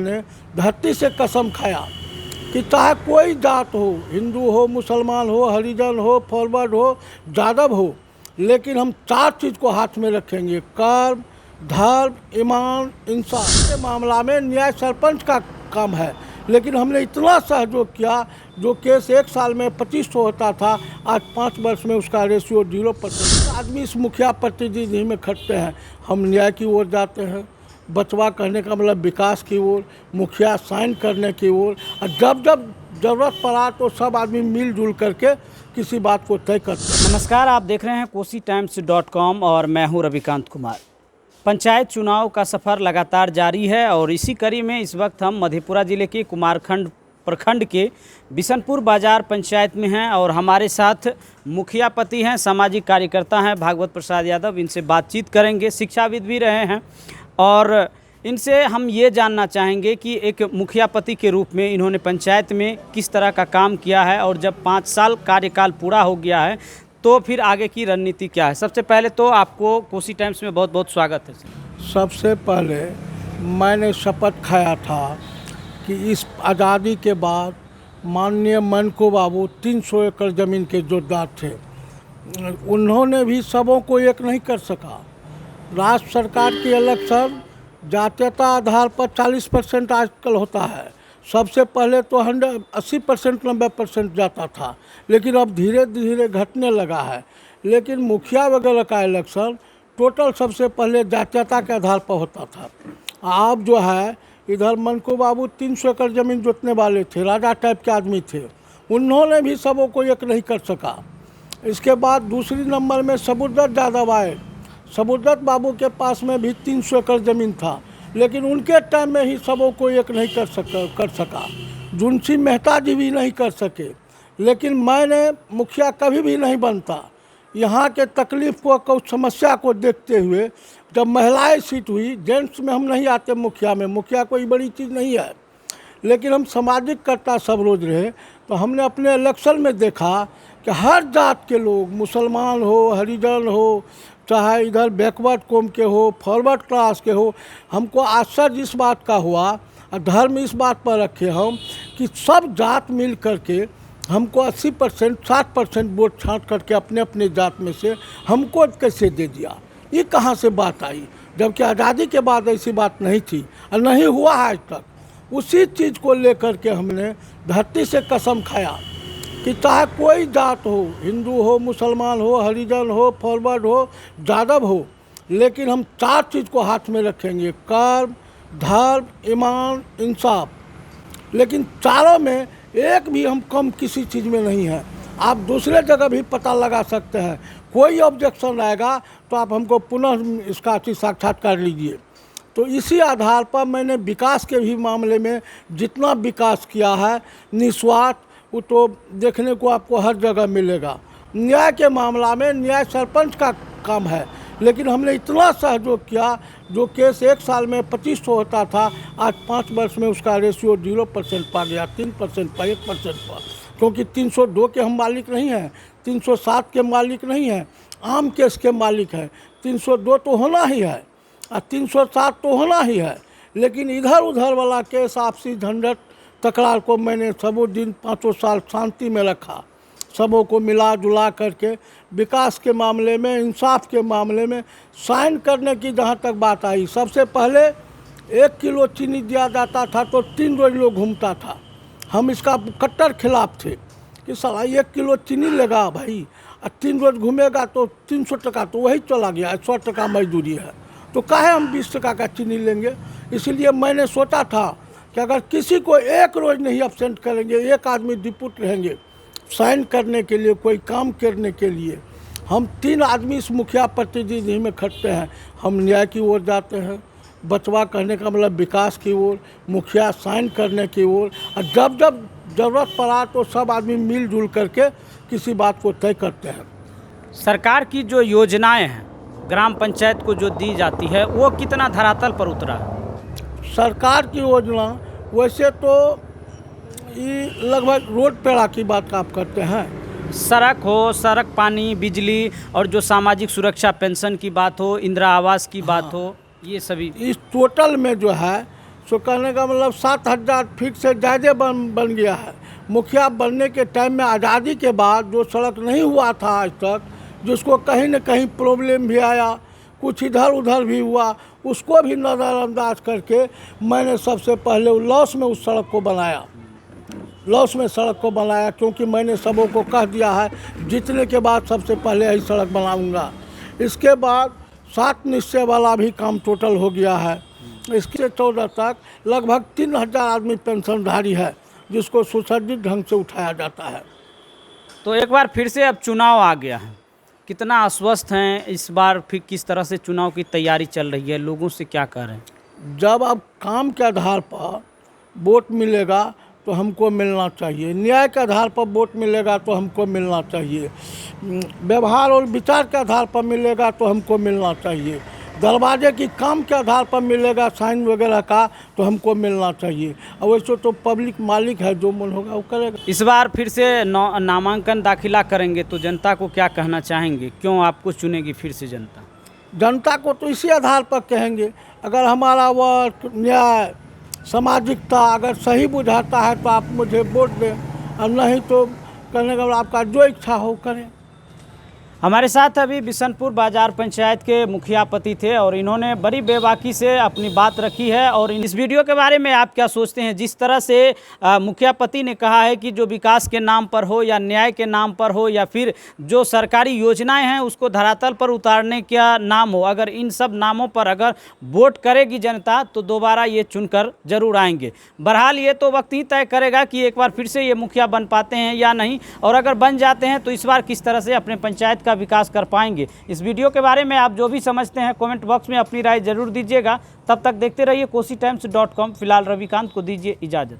ने धरती से कसम खाया कि चाहे कोई जात हो, हिंदू हो, मुसलमान हो, हरिजन हो, फॉरवर्ड हो, यादव हो, लेकिन हम 4 चीज़ को हाथ में रखेंगे: कर्म, धर्म, ईमान, इंसाफ। के मामला में न्याय सरपंच का काम है, लेकिन हमने इतना सहयोग किया, जो केस 1 साल में 2500 होता था, आज 5 वर्ष में उसका रेशियो 0%। आदमी इस मुखिया प्रतिनिधि में खटते हैं, हम न्याय की ओर जाते हैं। बचवा कहने का मतलब विकास की ओर, मुखिया साइन करने की ओर, और जब जब ज़रूरत पड़ा तो सब आदमी मिलजुल करके किसी बात को तय करते हैं। नमस्कार, आप देख रहे हैं KosiTimes.com और मैं हूं रविकांत कुमार। पंचायत चुनाव का सफ़र लगातार जारी है और इसी कड़ी में इस वक्त हम मधेपुरा ज़िले के कुमारखंड प्रखंड के बिशनपुर बाजार पंचायत में हैं और हमारे साथ मुखिया पति हैं, सामाजिक कार्यकर्ता हैं भागवत प्रसाद यादव। इनसे बातचीत करेंगे, शिक्षाविद भी रहे हैं और इनसे हम ये जानना चाहेंगे कि एक मुखिया पति के रूप में इन्होंने पंचायत में किस तरह का काम किया है और जब 5 साल कार्यकाल पूरा हो गया है तो फिर आगे की रणनीति क्या है। सबसे पहले तो आपको कोसी टाइम्स में बहुत बहुत स्वागत है। सबसे पहले मैंने शपथ खाया था कि इस आज़ादी के बाद माननीय मनको बाबू 300 एकड़ ज़मीन के जोतदार थे, उन्होंने भी सबों को एक नहीं कर सका। राज्य सरकार की इलेक्शन जातीयता आधार पर 40% आजकल होता है। सबसे पहले तो 80% 90% जाता था, लेकिन अब धीरे धीरे घटने लगा है। लेकिन मुखिया वगैरह का इलेक्शन टोटल सबसे पहले जातीयता के आधार पर होता था। अब जो है इधर मनको बाबू 300 एकड़ ज़मीन जोतने वाले थे, राजा टाइप के आदमी थे, उन्होंने भी सबों को एक नहीं कर सका। इसके बाद दूसरी नंबर में सबुरदत्त यादव आए। सबुरदत्त बाबू के पास में भी 300 एकड़ ज़मीन था, लेकिन उनके टाइम में ही सबों को एक नहीं कर सका। जुनसी मेहता जी भी नहीं कर सके। लेकिन मैंने मुखिया कभी भी नहीं बनता। यहाँ के तकलीफ़ को समस्या को देखते हुए जब महिलाएं सीट हुई, जेंट्स में हम नहीं आते मुखिया में, मुखिया कोई बड़ी चीज़ नहीं है, लेकिन हम सामाजिक कर्ता सब रोज रहे। तो हमने अपने इलेक्शन में देखा कि हर जात के लोग, मुसलमान हो, हरिजन हो, चाहे इधर बैकवर्ड कौम के हो, फॉरवर्ड क्लास के हो, हमको आश्चर्य इस बात का हुआ और धर्म इस बात पर रखे हम कि सब जात मिल करके हमको 80% 60% वोट छांट करके अपने अपने जात में से हमको कैसे दे दिया। ये कहाँ से बात आई, जबकि आज़ादी के बाद ऐसी बात नहीं थी और नहीं हुआ आज तक। उसी चीज़ को लेकर के हमने धरती से कसम खाया कि चाहे कोई जात हो, हिंदू हो, मुसलमान हो, हरिजन हो, फॉरवर्ड हो, यादव हो, लेकिन हम 4 चीज़ को हाथ में रखेंगे: कर्म, धर्म, ईमान, इंसाफ। लेकिन चारों में एक भी हम कम किसी चीज़ में नहीं है। आप दूसरे जगह भी पता लगा सकते हैं। कोई ऑब्जेक्शन आएगा तो आप हमको पुनः इसका साक्षात्कार लीजिए। तो इसी आधार पर मैंने विकास के भी मामले में जितना विकास किया है निस्वार्थ, वो तो देखने को आपको हर जगह मिलेगा। न्याय के मामला में न्याय सरपंच का काम है, लेकिन हमने इतना सहयोग किया, जो केस 1 साल में 2500 होता था, आज 5 वर्ष में उसका रेशियो 0% पा गया, 3% पर 1% पर। क्योंकि 302 के हम मालिक नहीं हैं, 307 के मालिक नहीं हैं, आम केस के मालिक हैं। 302 तो होना ही है और 307 तो होना ही है। लेकिन इधर उधर वाला केस, आपसी झंझट, तकरार को मैंने सबों दिन 5 साल शांति में रखा। सबों को मिला जुला करके विकास के मामले में, इंसाफ के मामले में साइन करने की जहाँ तक बात आई, सबसे पहले 1 किलो चीनी दिया जाता था तो 3 रोज लोग घूमता था। हम इसका कट्टर खिलाफ थे कि साला 1 किलो चीनी लेगा भाई और 3 रोज घूमेगा तो 300 टका तो वही चला गया, 100 टका मजदूरी है, तो काहे हम 20 टका का चीनी लेंगे। इसीलिए मैंने सोचा था कि अगर किसी को 1 रोज़ नहीं अब्सेंट करेंगे, 1 आदमी डिप्यूट रहेंगे साइन करने के लिए, कोई काम करने के लिए, हम 3 आदमी इस मुखिया प्रतिनिधि में खटते हैं। हम न्याय की ओर जाते हैं, बचवा कहने का मतलब विकास की ओर, मुखिया साइन करने की ओर, और जब जब ज़रूरत पड़ा तो सब आदमी मिलजुल करके किसी बात को तय करते हैं। सरकार की जो योजनाएं हैं ग्राम पंचायत को जो दी जाती है, वो कितना धरातल पर उतरा है? सरकार की योजना वैसे तो ये लगभग रोड पेड़ा की बात आप करते हैं। सड़क हो, सड़क, पानी, बिजली और जो सामाजिक सुरक्षा पेंशन की बात हो, इंदिरा आवास की बात हो, ये सभी इस टोटल में जो है सो कहने का मतलब 7,000 फीट से ज़्यादा बन गया है। मुखिया बनने के टाइम में आज़ादी के बाद जो सड़क नहीं हुआ था आज तक, जिसको कहीं न कहीं प्रॉब्लम भी आया, कुछ इधर उधर भी हुआ, उसको भी नज़रअंदाज करके मैंने सबसे पहले लॉस में उस सड़क को बनाया, लॉस में सड़क को बनाया, क्योंकि मैंने सबों को कह दिया है जीतने के बाद सबसे पहले यही सड़क बनाऊंगा। इसके बाद 7 निश्चय वाला भी काम टोटल हो गया है। इसके 14 तक लगभग 3,000 आदमी पेंशनधारी है, जिसको सुसज्जित ढंग से उठाया जाता है। तो एक बार फिर से अब चुनाव आ गया है, कितना आश्वस्त हैं इस बार? फिर किस तरह से चुनाव की तैयारी चल रही है, लोगों से क्या कह रहे हैं? जब अब काम के आधार पर वोट मिलेगा तो हमको मिलना चाहिए, न्याय के आधार पर वोट मिलेगा तो हमको मिलना चाहिए, व्यवहार और विचार के आधार पर मिलेगा तो हमको मिलना चाहिए, दरवाजे की काम के आधार पर मिलेगा साइन वगैरह का तो हमको मिलना चाहिए। और वैसे तो पब्लिक मालिक है, जो मन होगा वो करेगा। इस बार फिर से नामांकन दाखिला करेंगे तो जनता को क्या कहना चाहेंगे? क्यों आपको चुनेगी फिर से जनता? जनता को तो इसी आधार पर कहेंगे, अगर हमारा वर्क, न्याय, सामाजिकता अगर सही बुझाता है तो आप मुझे वोट दें, और नहीं तो करने का आपका जो इच्छा हो करें। हमारे साथ अभी बिशनपुर बाजार पंचायत के मुखिया पति थे और इन्होंने बड़ी बेबाकी से अपनी बात रखी है। और इस वीडियो के बारे में आप क्या सोचते हैं? जिस तरह से मुखिया पति ने कहा है कि जो विकास के नाम पर हो या न्याय के नाम पर हो या फिर जो सरकारी योजनाएं हैं उसको धरातल पर उतारने का नाम हो, अगर इन सब नामों पर अगर वोट करेगी जनता तो दोबारा ये चुनकर जरूर आएंगे। बहरहाल ये तो वक्त ही तय करेगा कि एक बार फिर से ये मुखिया बन पाते हैं या नहीं, और अगर बन जाते हैं तो इस बार किस तरह से अपने पंचायत विकास कर पाएंगे। इस वीडियो के बारे में आप जो भी समझते हैं कमेंट बॉक्स में अपनी राय जरूर दीजिएगा। तब तक देखते रहिए KoshiTimes.com। फिलहाल रविकांत को दीजिए इजाज़त।